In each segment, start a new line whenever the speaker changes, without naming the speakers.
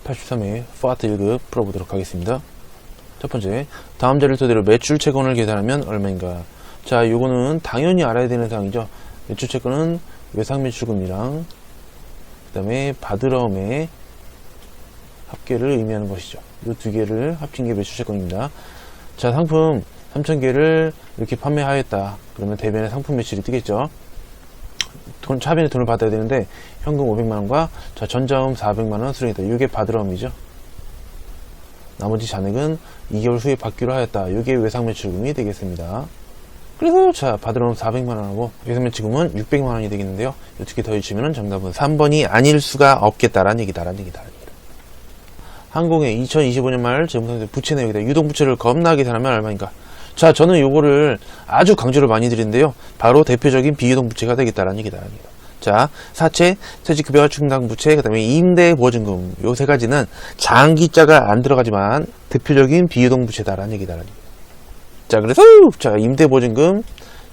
83회 파트 1급 풀어보도록 하겠습니다. 첫 번째, 다음 자리를 토대로 매출채권을 계산하면 얼마인가. 자, 요거는 당연히 알아야 되는 사항이죠. 매출채권은 외상매출금이랑 그 다음에 바드러움의 합계를 의미하는 것이죠. 이 두 개를 합친 게 매출채권입니다. 자, 상품 3,000개를 이렇게 판매하였다. 그러면 대변에 상품 매출이 뜨겠죠. 차변에 돈을 받아야 되는데 현금 500만원과 자, 전자금 400만원 수령했다. 이게 바드러움이죠. 나머지 잔액은 2개월 후에 받기로 하였다. 이게 외상매출금이 되겠습니다. 그래서 자, 바드러움 400만원하고 외상매출금은 600만원이 되겠는데요. 어떻게 더해주시면 정답은 3번이 아닐 수가 없겠다라는 얘기다. 항공의 2025년 말 재무상태 부채 내역이다. 유동부채를 겁나 계산하면 얼마인가. 자, 저는 요거를 아주 강조를 많이 드리는데요. 바로 대표적인 비유동부채가 되겠다라는 얘기다. 자, 사채, 퇴직급여 충당부채, 그 다음에 임대보증금 요 세 가지는 장기자가 안 들어가지만 대표적인 비유동부채다라는 얘기다. 자, 그래서 자, 임대보증금,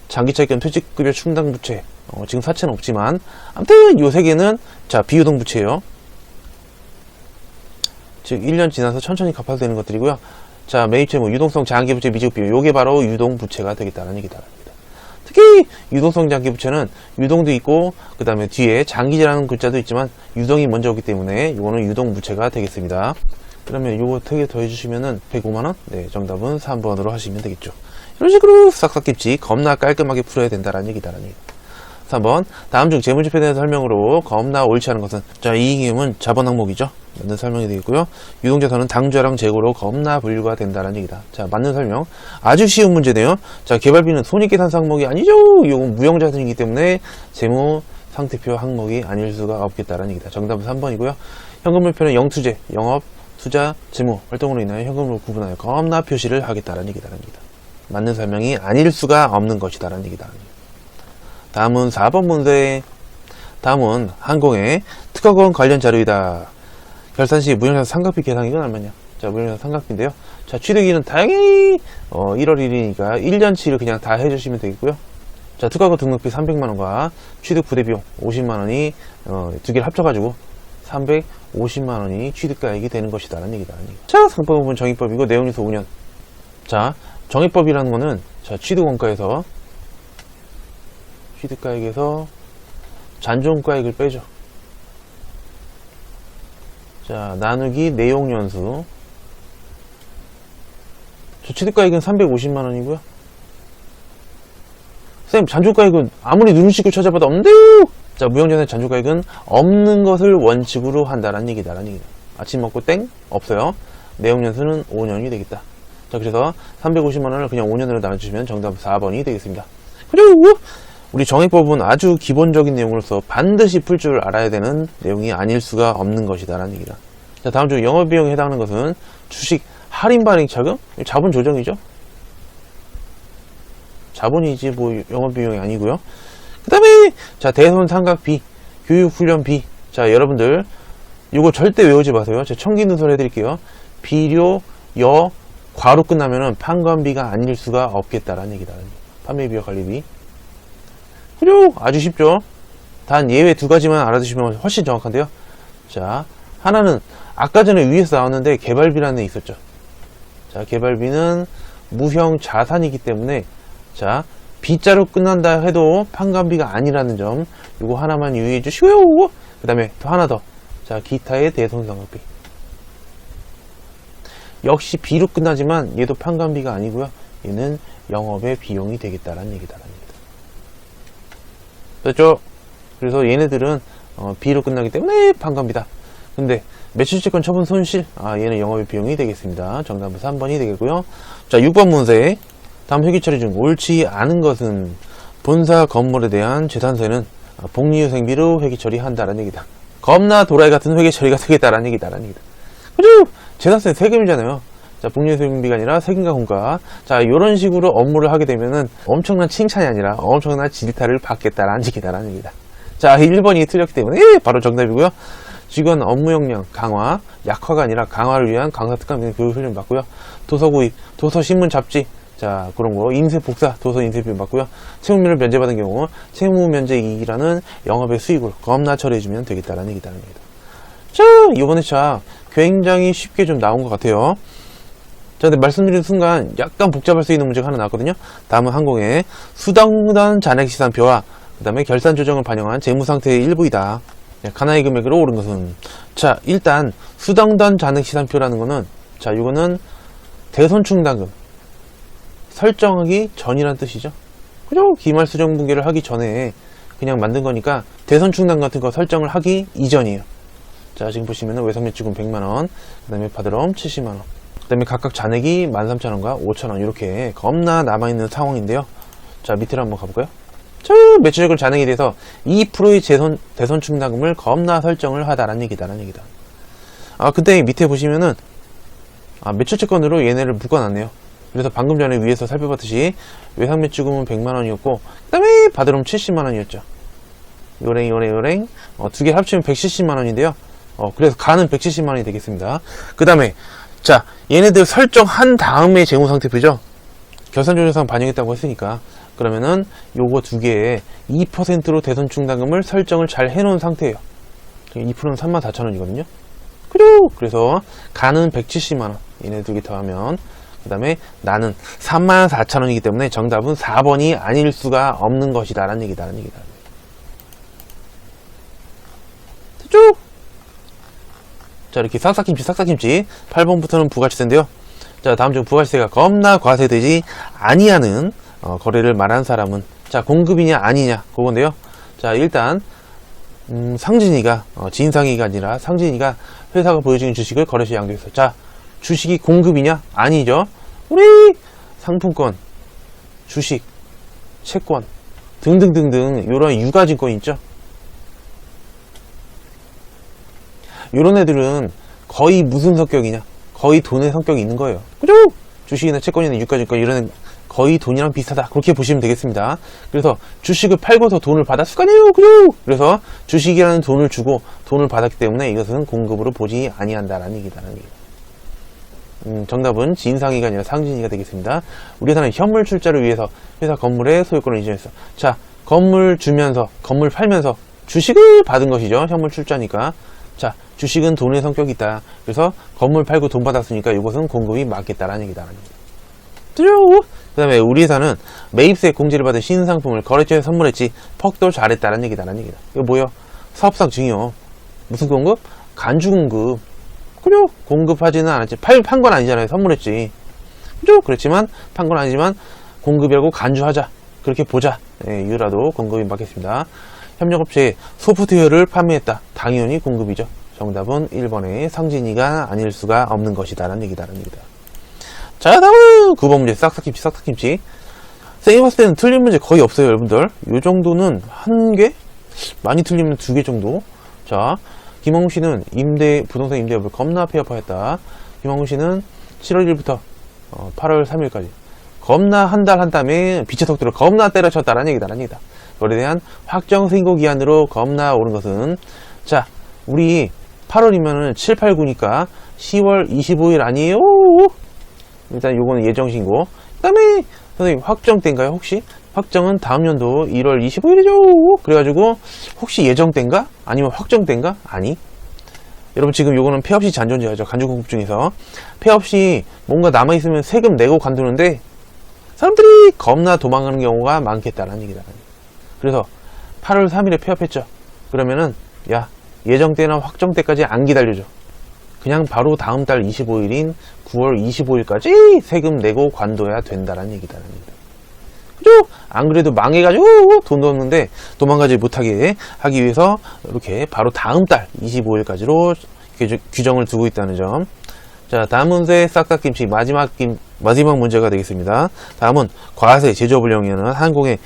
장기차익금, 퇴직급여 충당부채 지금 사채는 없지만 아무튼 요 세 개는 자, 비유동부채예요. 즉 1년 지나서 천천히 갚아도 되는 것들이고요. 자, 매입채무, 유동성 장기부채, 미지급비용 요게 바로 유동부채가 되겠다는 얘기다. 특히 유동성 장기부채는 유동도 있고 그 다음에 뒤에 장기제라는 글자도 있지만 유동이 먼저 오기 때문에 이거는 유동부채가 되겠습니다. 그러면 요거 3개 더해주시면은 105만원? 네, 정답은 3번으로 하시면 되겠죠. 이런 식으로 싹싹 깊지 겁나 깔끔하게 풀어야 된다는 얘기다라는 얘기. 3번, 다음 중 재무제표에 대한 설명으로 겁나 옳지 않은 것은 자, 이익임은 자본 항목이죠. 맞는 설명이 되겠고요. 유동자산은 당좌랑 재고로 겁나 분류가 된다는 얘기다. 자, 맞는 설명. 아주 쉬운 문제네요. 자, 개발비는 손익계산서 항목이 아니죠. 이건 무형자산이기 때문에 재무상태표 항목이 아닐 수가 없겠다는 얘기다. 정답은 3번이고요. 현금물표는 영투제, 영업, 투자, 재무, 활동으로 인하여 현금으로 구분하여 겁나 표시를 하겠다는 얘기다라는 얘기다. 맞는 설명이 아닐 수가 없는 것이다라는 얘기다. 다음은 4번 문제. 다음은 항공의 특허권 관련 자료이다. 결산 시 무형자산 상각비 계산이건 얼마냐? 자, 무형자산 상각비인데요. 자, 취득일은 다행히 1월 1일이니까 1년치를 그냥 다 해주시면 되겠고요. 자, 특허권 등록비 300만원과 취득 부대비용 50만원이 두 개를 합쳐가지고 350만원이 취득가액이 되는 것이다 라는 얘기다. 자, 상법은 정의법이고 내용유소 5년. 자, 정의법이라는 거는 자, 취득원가에서 취득가액에서 잔존가액을 빼죠. 자, 나누기 내용연수. 저 취득가액은 350만원이고요. 선생님, 잔존가액은 아무리 눈식을 찾아봐도 없는데요! 자, 무형자산의 잔존가액은 없는 것을 원칙으로 한다라는 얘기다라는 얘기다. 아침 먹고 땡? 없어요. 내용연수는 5년이 되겠다. 자, 그래서 350만원을 그냥 5년으로 나눠주시면 정답 4번이 되겠습니다. 그리고 우리 정의법은 아주 기본적인 내용으로서 반드시 풀 줄 알아야 되는 내용이 아닐 수가 없는 것이다 라는 얘기다. 자, 다음 중 영업비용에 해당하는 것은 주식 할인 발행 차금? 자본 조정이죠. 자본이지 뭐 영업비용이 아니고요. 그 다음에 자, 대손 상각비, 교육훈련비. 자, 여러분들 이거 절대 외우지 마세요. 제가 청기누설 해드릴게요. 비료, 여, 과로 끝나면은 판관비가 아닐 수가 없겠다라는 얘기다. 판매비와 관리비. 그리고 아주 쉽죠. 단 예외 2가지만 알아두시면 훨씬 정확한데요. 자, 하나는 아까 전에 위에서 나왔는데 개발비라는 애 있었죠. 자, 개발비는 무형 자산이기 때문에 자, B자로 끝난다 해도 판관비가 아니라는 점 이거 하나만 유의해 주시고요. 그 다음에 또 하나 더. 자, 기타의 대손상각비. 역시 B로 끝나지만 얘도 판관비가 아니고요. 얘는 영업의 비용이 되겠다라는 얘기다. 됐죠? 그래서 얘네들은 B로 끝나기 때문에 판관비다. 근데 매출채권 처분 손실, 얘는 영업의 비용이 되겠습니다. 정답은 3번이 되겠고요. 자, 6번 문제. 다음 회계처리 중 옳지 않은 것은 본사 건물에 대한 재산세는 복리후생비로 회계처리한다라는 얘기다. 겁나 도라이 같은 회계처리가 되겠다라는 얘기다라는 얘기다. 그죠? 재산세는 세금이잖아요. 자, 복리후생비가 아니라 세금과 공과. 자, 요런 식으로 업무를 하게 되면은 엄청난 칭찬이 아니라 엄청난 질타를 받겠다라는 얘기다라는 얘기다. 자, 1번이 틀렸기 때문에 바로 정답이고요. 직원 업무 역량 강화, 약화가 아니라 강화를 위한 강사 특강 교육 훈련 받고요. 도서 구입, 도서 신문 잡지, 자, 그런 거 인쇄 복사, 도서 인쇄비 받고요. 채무면을 면제받은 경우 채무 면제 이익이라는 영업의 수익을 겁나 처리해주면 되겠다라는 얘기다라는 얘기다. 자, 이번에 자, 굉장히 쉽게 좀 나온 것 같아요. 자, 근데 말씀드린 순간 약간 복잡할 수 있는 문제가 하나 나왔거든요. 다음은 항공의 수당단 잔액시산표와 그 다음에 결산 조정을 반영한 재무상태의 일부이다. 가나의 금액으로 오른 것은, 자, 일단 수당단 잔액시산표라는 거는, 자, 이거는 대손충당금 설정하기 전이란 뜻이죠. 그죠? 기말수정분계를 하기 전에 그냥 만든 거니까 대손충당 같은 거 설정을 하기 이전이에요. 자, 지금 보시면은 외상매출금 100만원, 그 다음에 파드럼 70만원, 그 다음에 각각 잔액이 13,000원과 5,000원 이렇게 겁나 남아있는 상황인데요. 자, 밑으로 한번 가볼까요? 자, 매출액을 잔액에 대해서 2%의 대손충당금을 겁나 설정을 하다라는 얘기다. 근데 밑에 보시면은 매출채권으로 얘네를 묶어놨네요. 그래서 방금 전에 위에서 살펴봤듯이 외상매출금은 100만원이었고 그 다음에 파드럼 70만원이었죠. 요랭 두 개 합치면 170만원인데요. 그래서 가는 170만원이 되겠습니다. 그 다음에 자, 얘네들 설정한 다음에 재무상태표죠. 결산조정상 반영했다고 했으니까 그러면은 요거 두 개에 2%로 대손충당금을 설정을 잘 해놓은 상태예요. 2%는 34,000원이거든요. 그죠? 그래서 가는 170만원 얘네 두 개 더하면, 그 다음에 나는 34,000원이기 때문에 정답은 4번이 아닐 수가 없는 것이다 라는 얘기다. 됐죠? 자, 이렇게 싹싹김치 8번부터는 부가치세인데요. 자, 다음 중 부가치세가 겁나 과세되지 아니하는 거래를 말한 사람은, 자, 공급이냐 아니냐 그건데요. 자, 일단 상진이가 진상이가 아니라 상진이가 회사가 보여주는 주식을 거래시 양도했어. 자, 주식이 공급이냐? 아니죠. 우리 상품권, 주식, 채권 등등등등 이런 유가증권 있죠. 이런 애들은 거의 무슨 성격이냐? 거의 돈의 성격이 있는 거예요. 그죠? 주식이나 채권이나 유가증권 이런 애 거의 돈이랑 비슷하다. 그렇게 보시면 되겠습니다. 그래서 주식을 팔고서 돈을 받았을 거 아니에요. 그죠? 그래서 주식이라는 돈을 주고 돈을 받았기 때문에 이것은 공급으로 보지 아니한다라는 얘기다. 정답은 진상이가 아니라 상진이가 되겠습니다. 우리 회사는 현물 출자를 위해서 회사 건물의 소유권을 이전했어. 자, 건물 주면서 건물 팔면서 주식을 받은 것이죠. 현물 출자니까. 자, 주식은 돈의 성격이 있다. 그래서 건물 팔고 돈 받았으니까 이것은 공급이 맞겠다라는 얘기다. 그 다음에 우리 회사는 매입세 공제를 받은 신상품을 거래처에 선물했지 퍽도 잘했다라는 얘기다. 이거 뭐요? 사업상 증여. 무슨 공급? 간주 공급. 그죠? 공급하지는 않았지. 판 건 아니잖아요. 선물했지. 그죠? 그렇지만 판 건 아니지만 공급이라고 간주하자. 그렇게 보자. 이유라도 공급이 맞겠습니다. 협력업체에 소프트웨어를 판매했다. 당연히 공급이죠. 정답은 1번의 상진이가 아닐 수가 없는 것이다 라는 얘기다. 자, 다음은 9번 문제. 싹싹김치. 쌤이 봤을 때는 틀린 문제 거의 없어요, 여러분들. 요 정도는 한 개? 많이 틀리면 2개 정도. 자, 김홍우 씨는 부동산 임대업을 겁나 폐업하였다. 김홍우 씨는 7월 1일부터 8월 3일까지 겁나 한 달 한 땀에 빛의 속도를 겁나 때려쳤다라는 얘기다. 그거에 대한 확정 신고 기한으로 겁나 오른 것은, 자, 우리 8월이면은 7, 8, 9니까 10월 25일 아니에요? 일단 요거는 예정 신고. 그 다음에 선생님 확정 때인가요? 혹시? 확정은 다음 연도 1월 25일이죠. 그래가지고 혹시 예정 때인가? 아니면 확정 때인가? 아니. 여러분 지금 요거는 폐업 시 잔존제하죠. 간주공급 중에서 폐업 시 뭔가 남아있으면 세금 내고 관두는데 사람들이 겁나 도망가는 경우가 많겠다라는 얘기다. 그래서 8월 3일에 폐업했죠. 그러면은 야, 예정 때나 확정 때까지 안 기다려줘. 그냥 바로 다음 달 25일인 9월 25일까지 세금 내고 관둬야 된다라는 얘기다. 그죠? 안 그래도 망해가지고 돈도 없는데 도망가지 못하게 하기 위해서 이렇게 바로 다음 달 25일까지로 규정을 두고 있다는 점. 자, 다음 문제 싹싹김치 마지막 문제가 되겠습니다. 다음은 과세 제조업을 영위하는 항공의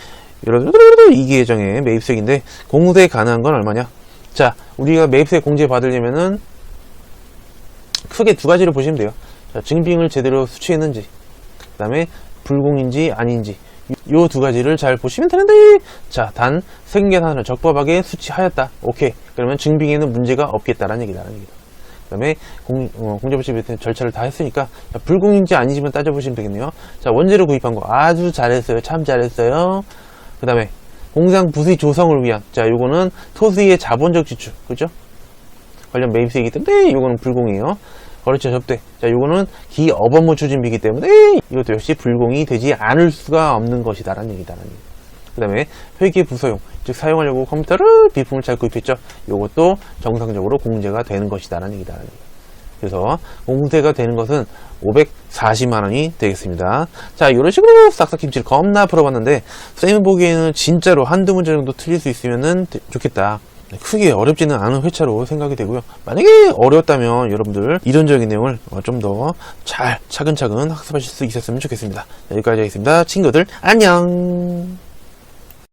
이기 예정의 매입세액인데 공세 가능한 건 얼마냐? 자, 우리가 매입세 공제 받으려면은 크게 2가지를 보시면 돼요. 자, 증빙을 제대로 수취했는지, 그 다음에 불공인지 아닌지, 요 2가지를 잘 보시면 되는데, 자, 단 세금계산을 적법하게 수취하였다. 오케이. 그러면 증빙에는 문제가 없겠다라는 얘기다. 그 다음에 공제부채 절차를 다 했으니까, 자, 불공인지 아니지만 따져보시면 되겠네요. 자, 원재료 구입한 거 아주 잘했어요. 참 잘했어요. 그 다음에 공상 부수의 조성을 위한, 자, 요거는 토수의 자본적 지출, 그죠? 관련 매입세이기 때문에 요거는 불공이에요. 거래처 접대. 자, 요거는 기업 업무 추진비이기 때문에 이것도 역시 불공이 되지 않을 수가 없는 것이다라는 얘기다라는 얘기. 그 다음에 회계 부서용, 즉 사용하려고 컴퓨터를 비품을 잘 구입했죠. 요것도 정상적으로 공제가 되는 것이다라는 얘기다라는 얘기. 그래서 공제가 되는 것은 540만원이 되겠습니다. 자, 이런 식으로 싹싹 김치를 겁나 풀어봤는데 쌤이 보기에는 진짜로 한두 문제 정도 틀릴 수 있으면 좋겠다. 크게 어렵지는 않은 회차로 생각이 되고요. 만약에 어려웠다면 여러분들 이론적인 내용을 좀 더 잘 차근차근 학습하실 수 있었으면 좋겠습니다. 여기까지 하겠습니다. 친구들 안녕.